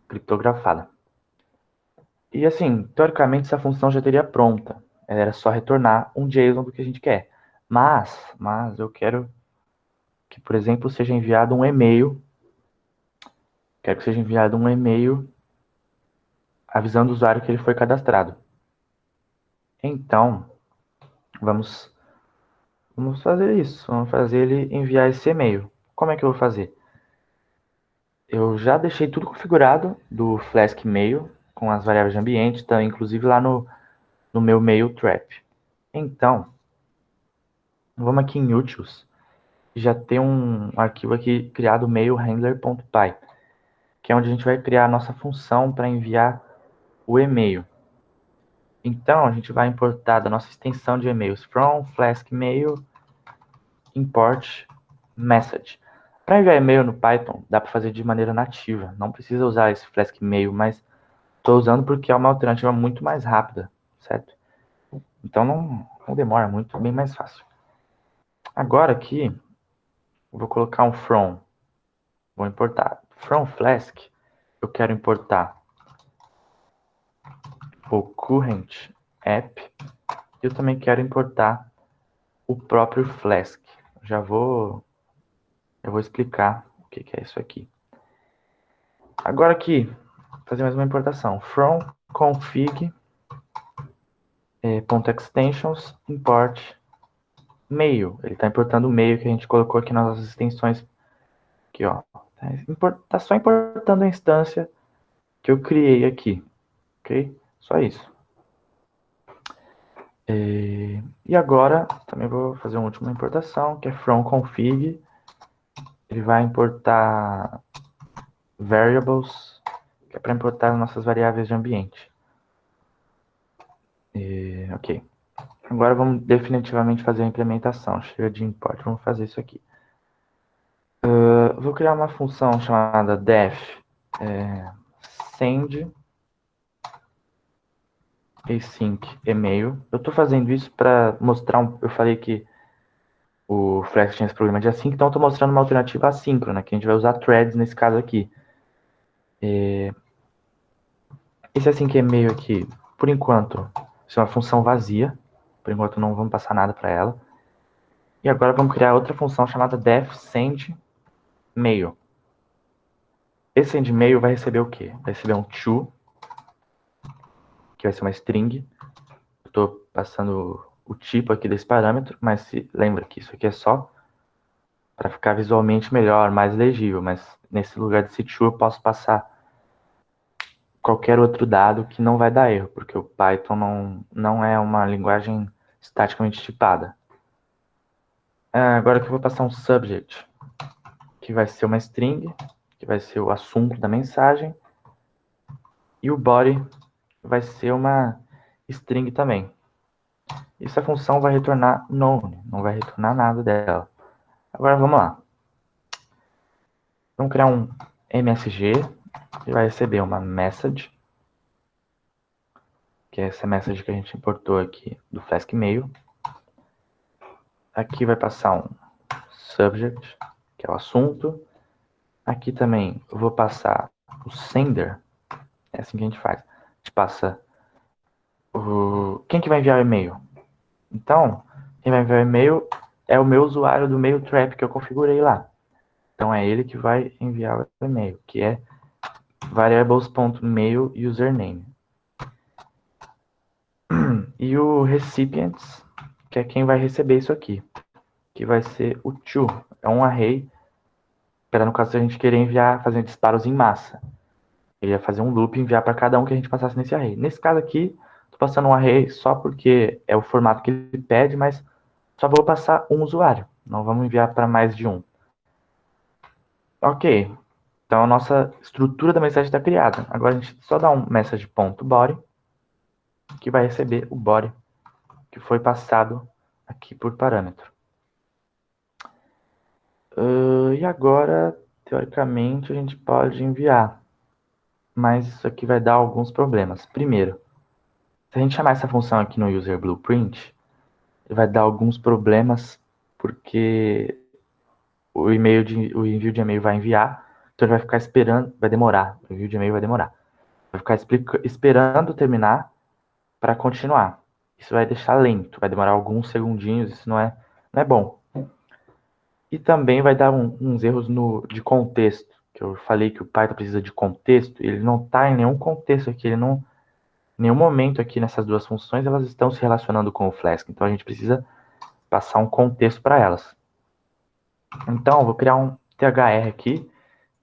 A: criptografada. E assim, teoricamente essa função já teria pronta. Ela era só retornar um JSON do que a gente quer. Mas eu quero que, por exemplo, seja enviado um e-mail. Quero que seja enviado um e-mail avisando o usuário que ele foi cadastrado. Então, vamos fazer isso. Vamos fazer ele enviar esse e-mail. Como é que eu vou fazer? Eu já deixei tudo configurado do Flask Mail com as variáveis de ambiente, tá, inclusive lá no meu mail trap. Então, vamos aqui em utils. Já tem um arquivo aqui criado mailhandler.py, que é onde a gente vai criar a nossa função para enviar o e-mail. Então, a gente vai importar da nossa extensão de e-mails from Flask Mail import message. Para enviar e-mail no Python, dá para fazer de maneira nativa. Não precisa usar esse Flask Mail, mas estou usando porque é uma alternativa muito mais rápida, certo? Então não demora muito, é bem mais fácil. Agora aqui, eu vou colocar um from. Vou importar from Flask. Eu quero importar o current app. Eu também quero importar o próprio Flask. Eu vou explicar o que é isso aqui. Agora aqui, vou fazer mais uma importação. From config .extensions import mail. Ele está importando o mail que a gente colocou aqui nas nossas extensões. Aqui, ó. Tá só importando a instância que eu criei aqui. Ok? Só isso. E agora, também vou fazer uma última importação, que é from config. Ele vai importar variables, que é para importar as nossas variáveis de ambiente. Ok. Agora vamos definitivamente fazer a implementação. Chega de import, vamos fazer isso aqui. Vou criar uma função chamada def send async email. Eu estou fazendo isso para mostrar, eu falei que o Flask tinha esse problema de async, então eu estou mostrando uma alternativa assíncrona, que a gente vai usar threads nesse caso aqui. Esse async email aqui, por enquanto, é uma função vazia. Por enquanto não vamos passar nada para ela. E agora vamos criar outra função chamada def send mail. Esse send mail vai receber o quê? Vai receber um to, que vai ser uma string. Estou passando o tipo aqui desse parâmetro, mas lembra que isso aqui é só para ficar visualmente melhor, mais legível. Mas nesse lugar desse to eu posso passar qualquer outro dado que não vai dar erro, porque o Python não é uma linguagem estaticamente tipada. Agora que eu vou passar um subject, que vai ser uma string, que vai ser o assunto da mensagem, e o body vai ser uma string também. Essa função vai retornar none, não vai retornar nada dela. Agora vamos lá. Vamos criar um MSG, que vai receber uma message, que é essa message que a gente importou aqui do Flask Mail. Aqui vai passar um subject, que que é o assunto. Aqui também eu vou passar o sender. É assim que a gente faz. A gente passa quem que vai enviar o e-mail? Então, quem vai enviar o e-mail é o meu usuário do mail trap que eu configurei lá. Então é ele que vai enviar o e-mail, que é variables.mail username. E o recipients, que é quem vai receber isso aqui, que vai ser o to. É um array, para no caso se a gente querer enviar, fazer disparos em massa. Ele ia fazer um loop e enviar para cada um que a gente passasse nesse array. Nesse caso aqui, estou passando um array só porque é o formato que ele pede, mas só vou passar um usuário. Não vamos enviar para mais de um. Ok. Então a nossa estrutura da mensagem está criada. Agora a gente só dá um message.body, que vai receber o body que foi passado aqui por parâmetro. E agora, teoricamente, a gente pode enviar. Mas isso aqui vai dar alguns problemas. Primeiro, se a gente chamar essa função aqui no user blueprint, ele vai dar alguns problemas porque o envio de e-mail vai enviar, então ele vai ficar esperando, vai demorar. O envio de e-mail vai demorar. Vai ficar esperando terminar para continuar. Isso vai deixar lento, vai demorar alguns segundinhos, isso não é bom. E também vai dar uns erros de contexto, que eu falei que o Python precisa de contexto, ele não está em nenhum contexto aqui, ele não, em nenhum momento aqui nessas duas funções elas estão se relacionando com o Flask, então a gente precisa passar um contexto para elas. Então, eu vou criar um thr aqui,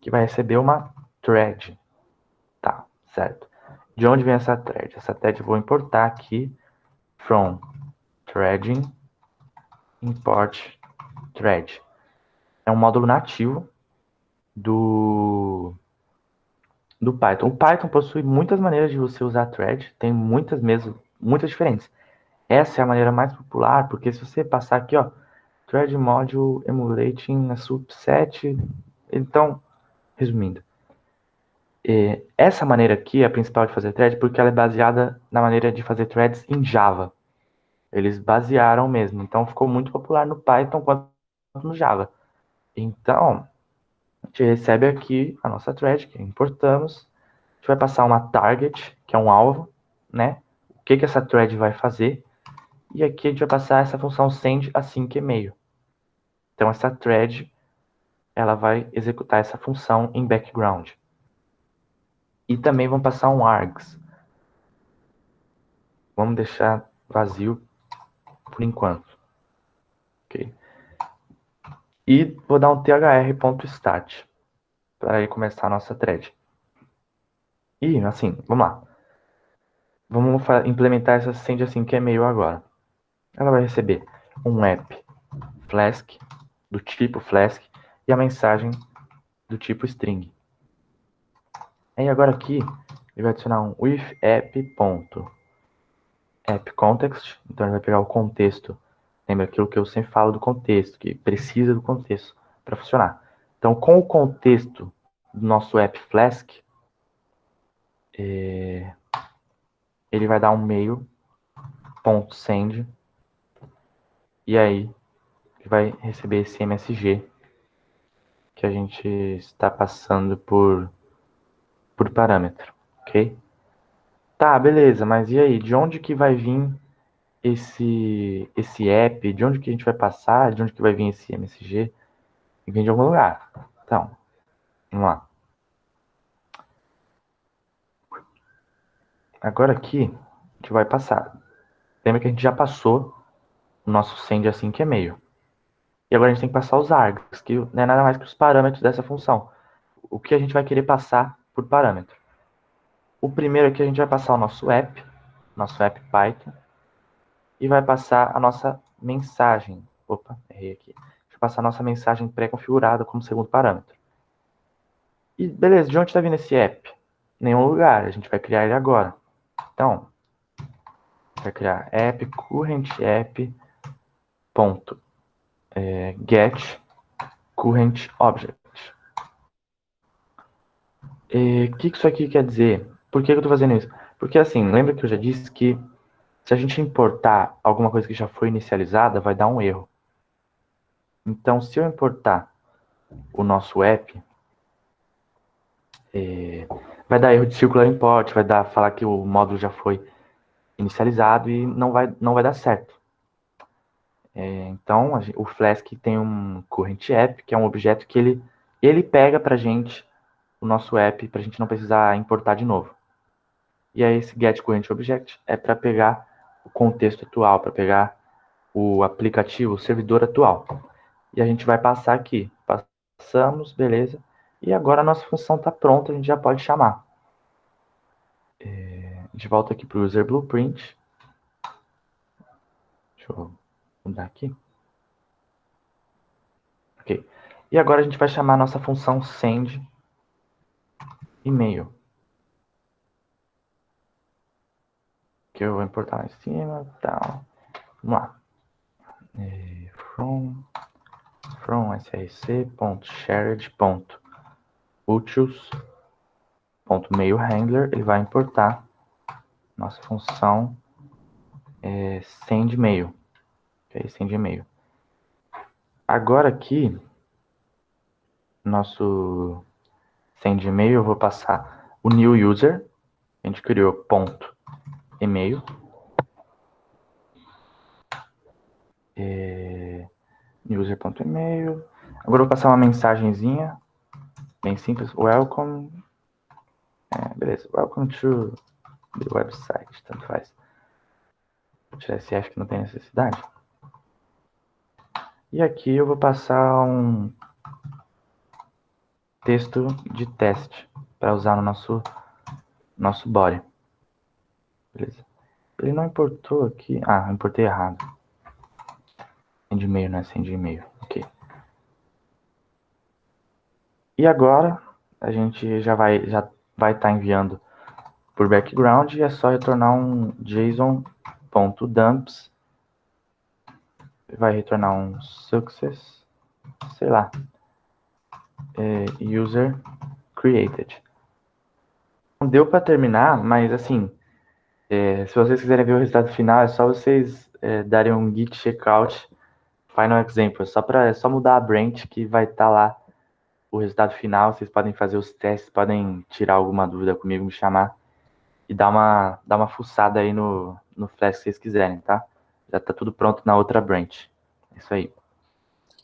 A: que vai receber uma thread. Tá, certo. De onde vem essa thread? Essa thread eu vou importar aqui, from threading, import thread. É um módulo nativo do Python. O Python possui muitas maneiras de você usar thread, tem muitas mesmo, muitas diferentes. Essa é a maneira mais popular, porque se você passar aqui, ó, thread module emulating a subset, então, resumindo, essa maneira aqui é a principal de fazer thread porque ela é baseada na maneira de fazer threads em Java. Eles basearam mesmo, então ficou muito popular no Python quanto no Java. Então, a gente recebe aqui a nossa thread, que importamos, a gente vai passar uma target, que é um alvo, né? O que essa thread vai fazer, e aqui a gente vai passar essa função send async e-mail. Então, essa thread, ela vai executar essa função em background. E também vamos passar um args. Vamos deixar vazio por enquanto. Ok? E vou dar um thr.stat para aí começar a nossa thread. E, assim, vamos lá. Vamos implementar essa send async e-mail agora. Ela vai receber um app Flask, do tipo Flask, e a mensagem do tipo string. Aí agora aqui, ele vai adicionar um with app.appContext, então ele vai pegar o contexto. Lembra aquilo que eu sempre falo do contexto, que precisa do contexto para funcionar. Então, com o contexto do nosso app Flask, ele vai dar um mail.send, e aí ele vai receber esse MSG que a gente está passando por parâmetro, ok? Tá, beleza, mas e aí? De onde que vai vir esse app? De onde que a gente vai passar? De onde que vai vir esse MSG? Vem de algum lugar. Então, vamos lá. Agora aqui, a gente vai passar. Lembra que a gente já passou o nosso send async e-mail. E agora a gente tem que passar os args, que não é nada mais que os parâmetros dessa função. O que a gente vai querer passar por parâmetro. O primeiro aqui a gente vai passar o nosso app Python, e vai passar a nossa mensagem. Opa, errei aqui. Deixa eu passar a nossa mensagem pré-configurada como segundo parâmetro. E beleza, de onde está vindo esse app? Nenhum lugar, a gente vai criar ele agora. Então, vai criar app current app ponto get current object. O que isso aqui quer dizer? Por que eu estou fazendo isso? Porque assim, lembra que eu já disse que se a gente importar alguma coisa que já foi inicializada, vai dar um erro. Então, se eu importar o nosso app, vai dar erro de circular import, vai falar que o módulo já foi inicializado e não vai dar certo. Então, o Flask tem um current app, que é um objeto que ele pega para a gente o nosso app, para a gente não precisar importar de novo. E aí esse getCurrentObject é para pegar o contexto atual, para pegar o aplicativo, o servidor atual. E a gente vai passar aqui. Passamos, beleza. E agora a nossa função está pronta, a gente já pode chamar. A gente volta aqui para o user blueprint. Deixa eu mudar aqui. Ok. E agora a gente vai chamar a nossa função send e-mail. Que eu vou importar lá em cima, tal. Vamos lá. From src.shared.utils.mailhandler, ele vai importar nossa função send e-mail. Ok, send e-mail. Agora aqui, nosso send e-mail, eu vou passar o new user, a gente criou ponto e-mail. User.email. Agora eu vou passar uma mensagenzinha, bem simples. Welcome. Beleza. Welcome to the website. Tanto faz. Vou tirar esse F que não tem necessidade. E aqui eu vou passar um texto de teste para usar no nosso body. Beleza. Ele não importou aqui. Ah, eu importei errado. Send e-mail, não é send e-mail. Ok. E agora a gente já vai estar enviando por background e é só retornar um JSON.dumps. Vai retornar um success, sei lá, user created. Não deu para terminar, mas assim, se vocês quiserem ver o resultado final, é só vocês darem um git checkout final example. É só mudar a branch que vai estar lá o resultado final. Vocês podem fazer os testes, podem tirar alguma dúvida comigo, me chamar e dar uma fuçada aí no Flask se vocês quiserem, tá? Já tá tudo pronto na outra branch. É isso aí.